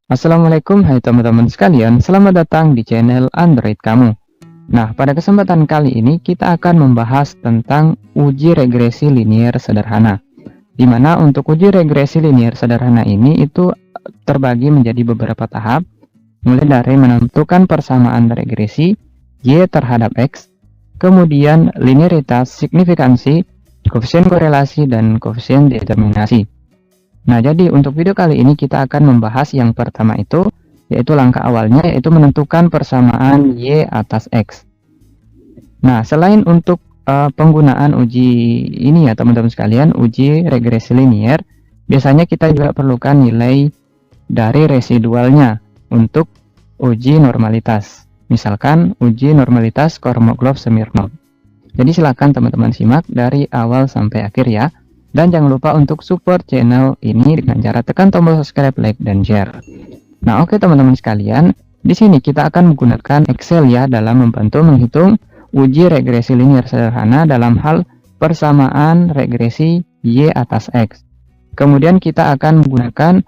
Assalamualaikum, hai teman-teman sekalian, selamat datang di channel Android kamu. Nah, pada kesempatan kali ini kita akan membahas tentang uji regresi linier sederhana. Di mana untuk uji regresi linier sederhana ini itu terbagi menjadi beberapa tahap, mulai dari menentukan persamaan regresi Y terhadap X, kemudian linearitas, signifikansi, koefisien korelasi, dan koefisien determinasi. Nah, jadi untuk video kali ini kita akan membahas yang pertama itu, yaitu langkah awalnya, yaitu menentukan persamaan Y atas X. Nah, selain untuk penggunaan uji ini ya teman-teman sekalian, uji regresi linier, biasanya kita juga perlukan nilai dari residualnya untuk uji normalitas. Misalkan uji normalitas Kolmogorov-Smirnov. Jadi silakan teman-teman simak dari awal sampai akhir ya. Dan jangan lupa untuk support channel ini dengan cara tekan tombol subscribe, like, dan share. Nah, oke teman-teman sekalian, di sini kita akan menggunakan Excel ya dalam membantu menghitung uji regresi linier sederhana dalam hal persamaan regresi Y atas X. Kemudian kita akan menggunakan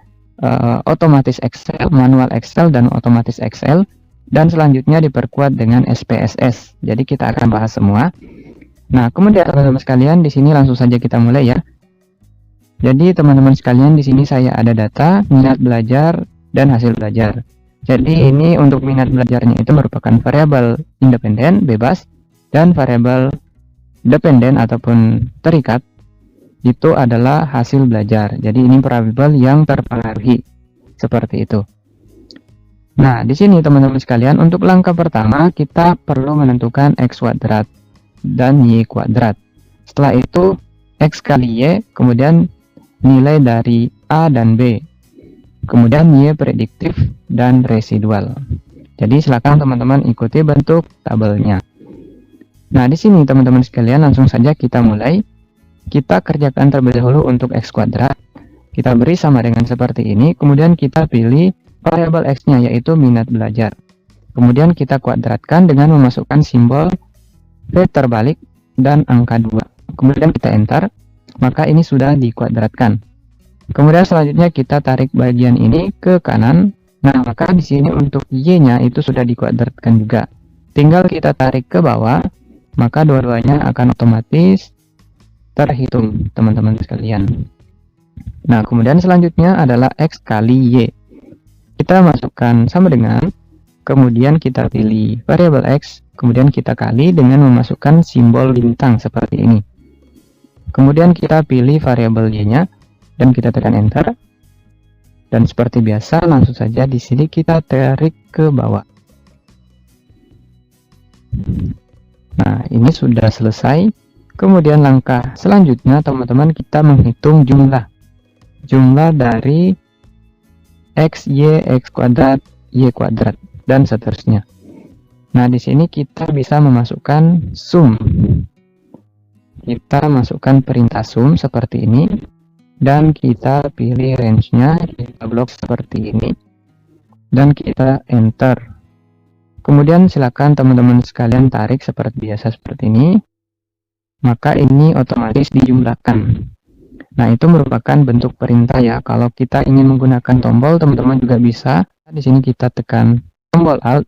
otomatis Excel, manual Excel, dan otomatis Excel, dan selanjutnya diperkuat dengan SPSS. Jadi kita akan bahas semua. Nah, kemudian teman-teman sekalian, di sini langsung saja kita mulai ya. Jadi teman-teman sekalian, di sini saya ada data minat belajar dan hasil belajar. Jadi ini untuk minat belajarnya itu merupakan variabel independen bebas dan variabel dependen ataupun terikat itu adalah hasil belajar. Jadi ini variabel yang terpengaruhi seperti itu. Nah, di sini teman-teman sekalian, untuk langkah pertama kita perlu menentukan X kuadrat dan Y kuadrat. Setelah itu X kali Y, kemudian nilai dari A dan B, kemudian Y prediktif dan residual. Jadi silakan teman-teman ikuti bentuk tabelnya. Nah, di sini teman-teman sekalian langsung saja kita mulai. Kita kerjakan terlebih dahulu untuk X kuadrat. Kita beri sama dengan seperti ini, kemudian kita pilih variabel X-nya yaitu minat belajar. Kemudian kita kuadratkan dengan memasukkan simbol V terbalik dan angka 2. Kemudian kita enter. Maka ini sudah dikuadratkan. Kemudian selanjutnya kita tarik bagian ini ke kanan. Nah, maka di sini untuk Y-nya itu sudah dikuadratkan juga. Tinggal kita tarik ke bawah, maka dua-duanya akan otomatis terhitung, teman-teman sekalian. Nah, kemudian selanjutnya adalah X kali Y. Kita masukkan sama dengan, kemudian kita pilih variabel X, kemudian kita kali dengan memasukkan simbol bintang seperti ini. Kemudian kita pilih variabel Y-nya dan kita tekan enter. Dan seperti biasa langsung saja di sini kita tarik ke bawah. Nah, ini sudah selesai. Kemudian langkah selanjutnya teman-teman kita menghitung jumlah dari X, Y, X kuadrat, Y kuadrat, dan seterusnya. Nah, di sini kita bisa memasukkan sum. Kita masukkan perintah sum seperti ini dan kita pilih range-nya, kita blok seperti ini dan kita enter. Kemudian silakan teman-teman sekalian tarik seperti biasa seperti ini. Maka ini otomatis dijumlahkan. Nah, itu merupakan bentuk perintah ya. Kalau kita ingin menggunakan tombol, teman-teman juga bisa. Di sini kita tekan tombol Alt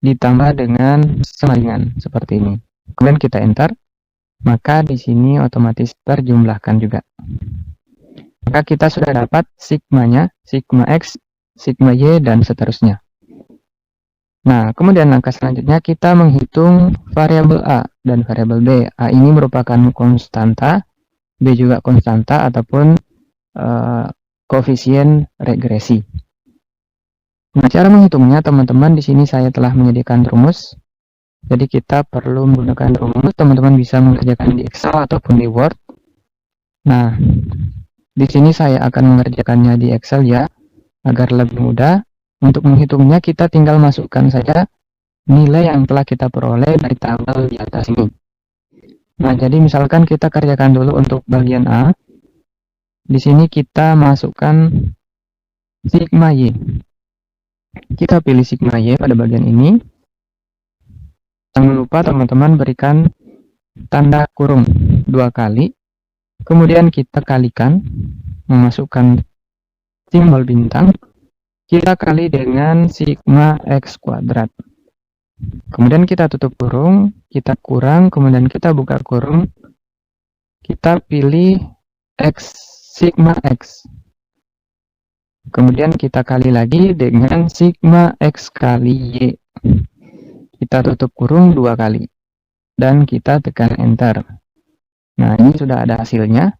ditambah dengan samaringan seperti ini. Kemudian kita enter. Maka di sini otomatis terjumlahkan juga. Maka kita sudah dapat sigmanya, sigma X, sigma Y, dan seterusnya. Nah, kemudian langkah selanjutnya kita menghitung variabel A dan variabel B. A ini merupakan konstanta, B juga konstanta ataupun koefisien regresi. Nah, cara menghitungnya teman-teman di sini saya telah menyediakan rumus. Jadi kita perlu menggunakan rumus, teman-teman bisa mengerjakan di Excel ataupun di Word. Nah, di sini saya akan mengerjakannya di Excel ya, agar lebih mudah. Untuk menghitungnya kita tinggal masukkan saja nilai yang telah kita peroleh dari tabel di atas ini. Nah, jadi misalkan kita kerjakan dulu untuk bagian A. Di sini kita masukkan sigma Y. Kita pilih sigma Y pada bagian ini. Jangan lupa teman-teman berikan tanda kurung 2 kali. Kemudian kita kalikan. memasukkan simbol bintang, kita kali dengan sigma X kuadrat. Kemudian kita tutup kurung, kita kurang, kemudian kita buka kurung, kita pilih X, sigma X. Kemudian kita kali lagi dengan sigma X kali Y. Kita tutup kurung 2 kali. Dan kita tekan enter. Nah, ini sudah ada hasilnya.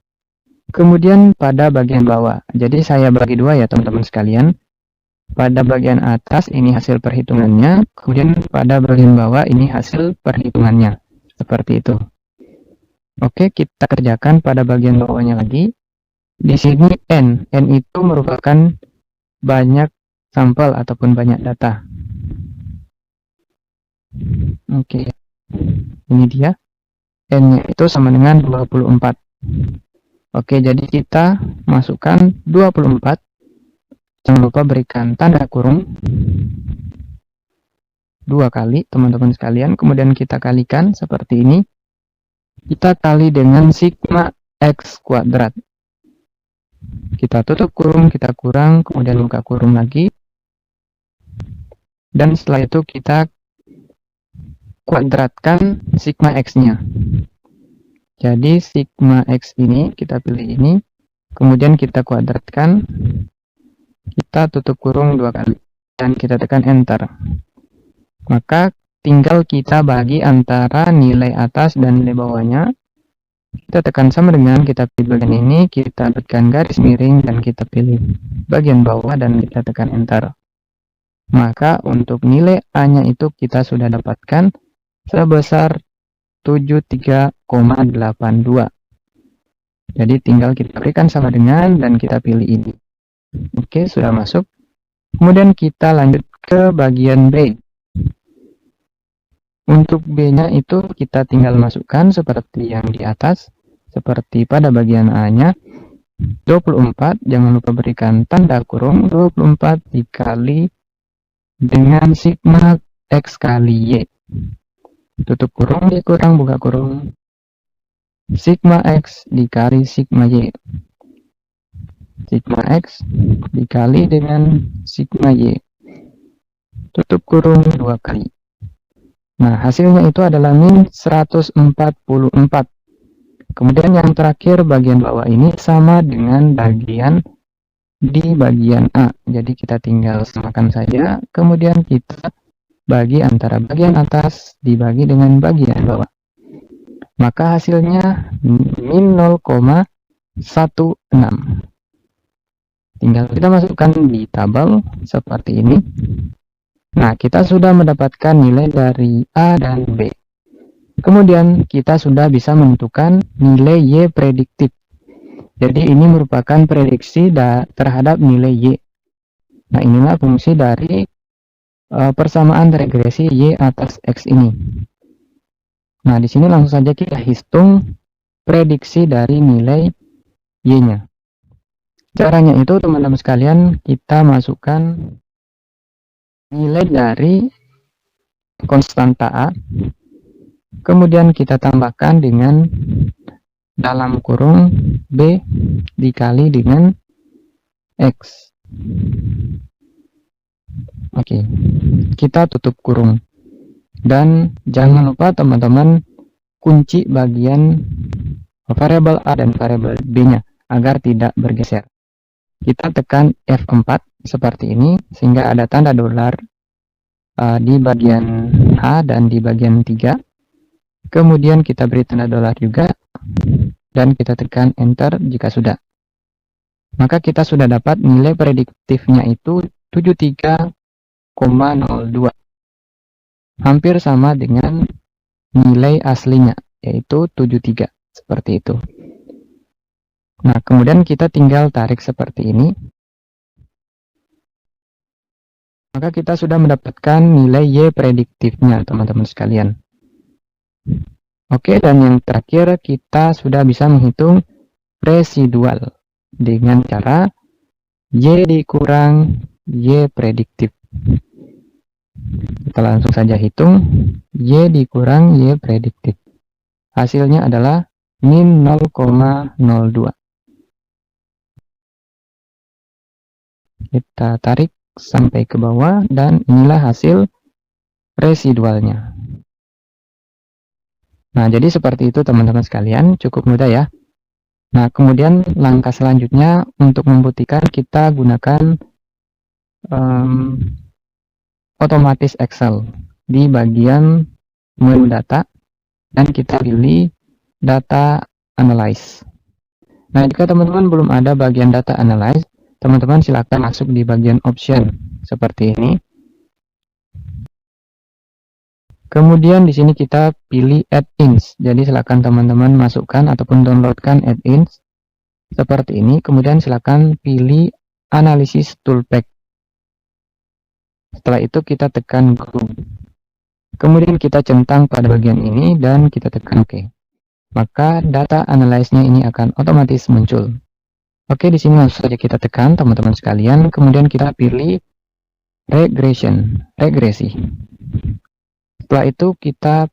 Kemudian pada bagian bawah. Jadi saya bagi 2 ya teman-teman sekalian. Pada bagian atas ini hasil perhitungannya. Kemudian pada bagian bawah ini hasil perhitungannya. Seperti itu. Oke, kita kerjakan pada bagian bawahnya lagi. Di sini N. N itu merupakan banyak sampel ataupun banyak data. Oke. Ini dia. N-nya itu sama dengan 24. Oke, jadi kita masukkan 24. Jangan lupa berikan tanda kurung 2 kali, teman-teman sekalian. Kemudian kita kalikan seperti ini. Kita kali dengan sigma X kuadrat. Kita tutup kurung, kita kurang, kemudian buka kurung lagi. Dan setelah itu kita kuadratkan sigma X-nya. Jadi sigma X ini, kita pilih ini. Kemudian kita kuadratkan. Kita tutup kurung 2 kali. Dan kita tekan enter. Maka tinggal kita bagi antara nilai atas dan nilai bawahnya. Kita tekan sama dengan, kita pilih bagian ini, kita tekan garis miring, dan kita pilih bagian bawah, dan kita tekan enter. Maka untuk nilai A-nya itu kita sudah dapatkan sebesar 73,82. Jadi tinggal kita berikan sama dengan, dan kita pilih ini. Oke, sudah masuk. Kemudian kita lanjut ke bagian B. Untuk B-nya itu kita tinggal masukkan seperti yang di atas. Seperti pada bagian A-nya. 24, jangan lupa berikan tanda kurung. 24 dikali dengan sigma X kali Y. Tutup kurung, dikurang, buka kurung. Sigma X dikali sigma Y. Sigma X dikali dengan sigma Y. Tutup kurung 2 kali. Nah, hasilnya itu adalah min 144. Kemudian yang terakhir bagian bawah ini sama dengan bagian di bagian A. Jadi kita tinggal samakan saja. Kemudian kita bagi antara bagian atas dibagi dengan bagian bawah. Maka hasilnya min 0,16. Tinggal kita masukkan di tabel seperti ini. Nah, kita sudah mendapatkan nilai dari A dan B. Kemudian kita sudah bisa menentukan nilai Y prediktif. Jadi ini merupakan prediksi terhadap nilai Y. Nah, inilah fungsi dari persamaan regresi Y atas X ini. Nah, di sini langsung saja kita hitung prediksi dari nilai Y-nya. Caranya itu teman-teman sekalian, kita masukkan nilai dari konstanta A, kemudian kita tambahkan dengan dalam kurung B dikali dengan X. Oke, kita tutup kurung. Dan jangan lupa teman-teman kunci bagian variabel A dan variabel B-nya agar tidak bergeser. Kita tekan F4 seperti ini sehingga ada tanda dolar di bagian H dan di bagian 3. Kemudian kita beri tanda dolar juga dan kita tekan enter jika sudah. Maka kita sudah dapat nilai prediktifnya itu 73,02. Hampir sama dengan nilai aslinya yaitu 73, seperti itu. Nah, kemudian kita tinggal tarik seperti ini. Maka kita sudah mendapatkan nilai Y prediktifnya, teman-teman sekalian. Oke, dan yang terakhir kita sudah bisa menghitung residual dengan cara Y dikurang Y prediktif. Kita langsung saja hitung Y dikurang Y prediktif. Hasilnya adalah min 0,02. Kita tarik sampai ke bawah dan inilah hasil residualnya. Nah, jadi seperti itu teman-teman sekalian, cukup mudah ya. Nah, kemudian langkah selanjutnya untuk membuktikan kita gunakan otomatis Excel di bagian menu data dan kita pilih data analyze. Nah, jika teman-teman belum ada bagian data analyze, teman-teman silakan masuk di bagian option seperti ini. Kemudian di sini kita pilih add-ins. Jadi silakan teman-teman masukkan ataupun downloadkan add-ins seperti ini. Kemudian silakan pilih analisis toolpack. Setelah itu kita tekan go. Kemudian kita centang pada bagian ini dan kita tekan OK. Maka data analyze-nya ini akan otomatis muncul. Oke, di sini langsung saja kita tekan teman-teman sekalian. Kemudian kita pilih regresi. Setelah itu kita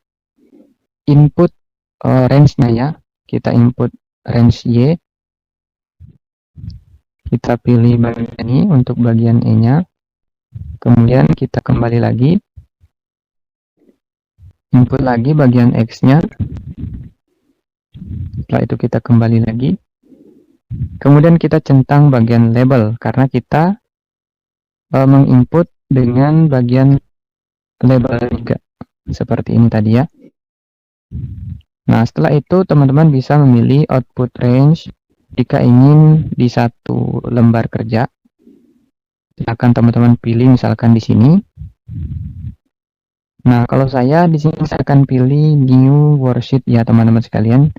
input range-nya ya. Kita input range Y. Kita pilih bagian ini untuk bagian E-nya. Kemudian kita kembali lagi. Input lagi bagian X-nya. Setelah itu kita kembali lagi. Kemudian kita centang bagian label karena kita menginput dengan bagian label juga. Seperti ini tadi ya. Nah, setelah itu teman-teman bisa memilih output range jika ingin di satu lembar kerja. Silakan teman-teman pilih misalkan di sini. Nah, kalau saya di sini saya akan pilih new worksheet ya teman-teman sekalian.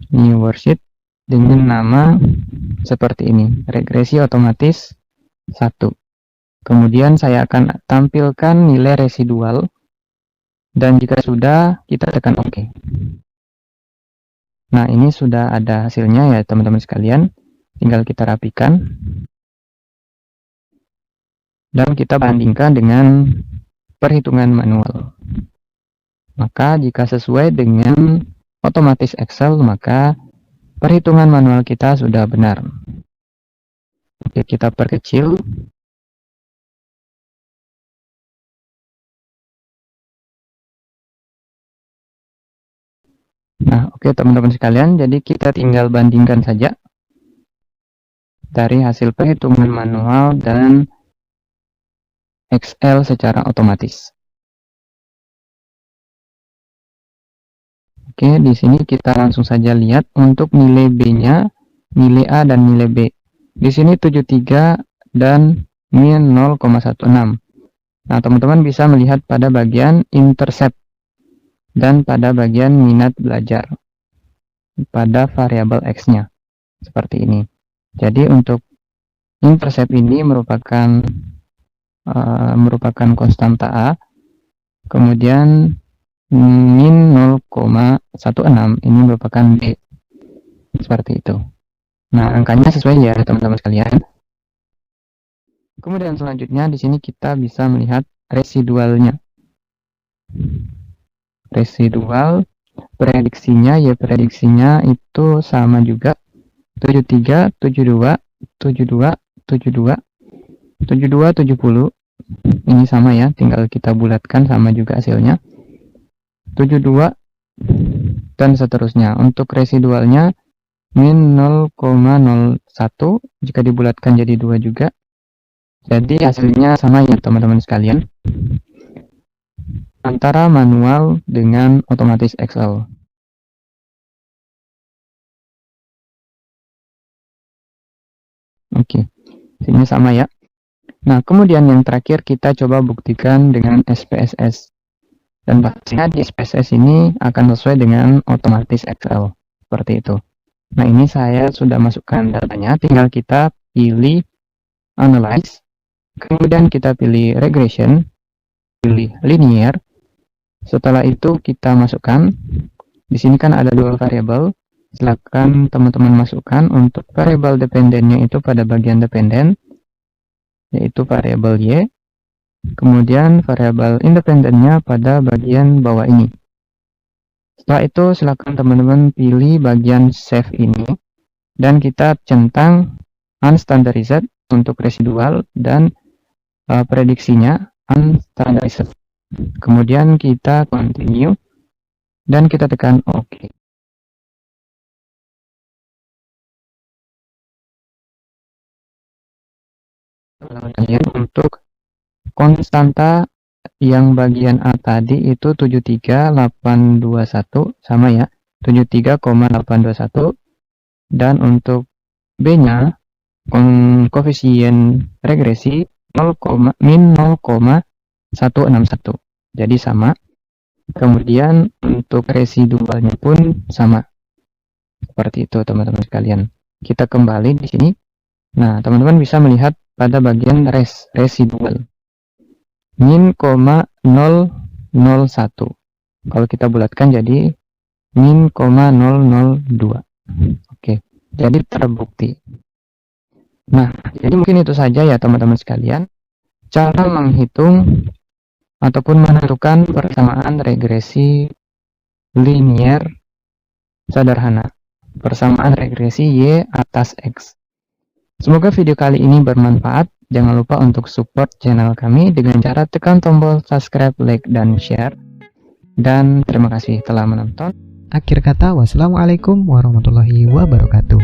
New worksheet dengan nama seperti ini, regresi otomatis 1. Kemudian saya akan tampilkan nilai residual. Dan jika sudah, kita tekan OK. Nah, ini sudah ada hasilnya ya teman-teman sekalian. Tinggal kita rapikan. Dan kita bandingkan dengan perhitungan manual. Maka jika sesuai dengan otomatis Excel, maka perhitungan manual kita sudah benar. Oke, kita perkecil. Nah, oke teman-teman sekalian, jadi kita tinggal bandingkan saja dari hasil perhitungan manual dan Excel secara otomatis. Oke, di sini kita langsung saja lihat untuk nilai B-nya, nilai A dan nilai B. Di sini 73 dan min 0,16. Nah, teman-teman bisa melihat pada bagian intercept dan pada bagian minat belajar pada variabel X-nya. Seperti ini. Jadi untuk intercept ini merupakan konstanta A. Kemudian min 0,16 ini merupakan B. Seperti itu. Nah, angkanya sesuai ya teman-teman sekalian. Kemudian selanjutnya di sini kita bisa melihat residualnya. Residual prediksinya ya prediksinya itu sama juga 73, 72, 72, 72, 72, 70. Ini sama ya, tinggal kita bulatkan sama juga hasilnya. 72 dan seterusnya. Untuk residualnya min 0,01 jika dibulatkan jadi 2 juga. Jadi hasilnya sama ya teman-teman sekalian. Antara manual dengan otomatis Excel. Oke, sini sama ya. Nah, kemudian yang terakhir kita coba buktikan dengan SPSS. Dan pastinya di SPSS ini akan sesuai dengan otomatis Excel. Seperti itu. Nah, ini saya sudah masukkan datanya. Tinggal kita pilih Analyze. Kemudian kita pilih Regression. Pilih Linear. Setelah itu kita masukkan. Di sini kan ada 2 variabel. Silakan teman-teman masukkan untuk variabel dependennya itu pada bagian dependen. Yaitu variabel Y. Kemudian variabel independennya pada bagian bawah ini. Setelah itu silakan teman-teman pilih bagian save ini dan kita centang unstandarized untuk residual dan prediksinya unstandardized. Kemudian kita continue dan kita tekan OK. Kemudian untuk konstanta yang bagian A tadi itu 73,821 sama ya, 73,821, dan untuk B-nya koefisien regresi min 0,161. Jadi sama. Kemudian untuk residualnya pun sama. Seperti itu teman-teman sekalian. Kita kembali di sini. Nah, teman-teman bisa melihat pada bagian residual. Min 0,001. Kalau kita bulatkan jadi min 0,002. Oke, jadi terbukti. Nah, jadi mungkin itu saja ya teman-teman sekalian. Cara menghitung ataupun menentukan persamaan regresi linier sederhana. Persamaan regresi Y atas X. Semoga video kali ini bermanfaat. Jangan lupa untuk support channel kami dengan cara tekan tombol subscribe, like, dan share. Dan terima kasih telah menonton. Akhir kata, wassalamualaikum warahmatullahi wabarakatuh.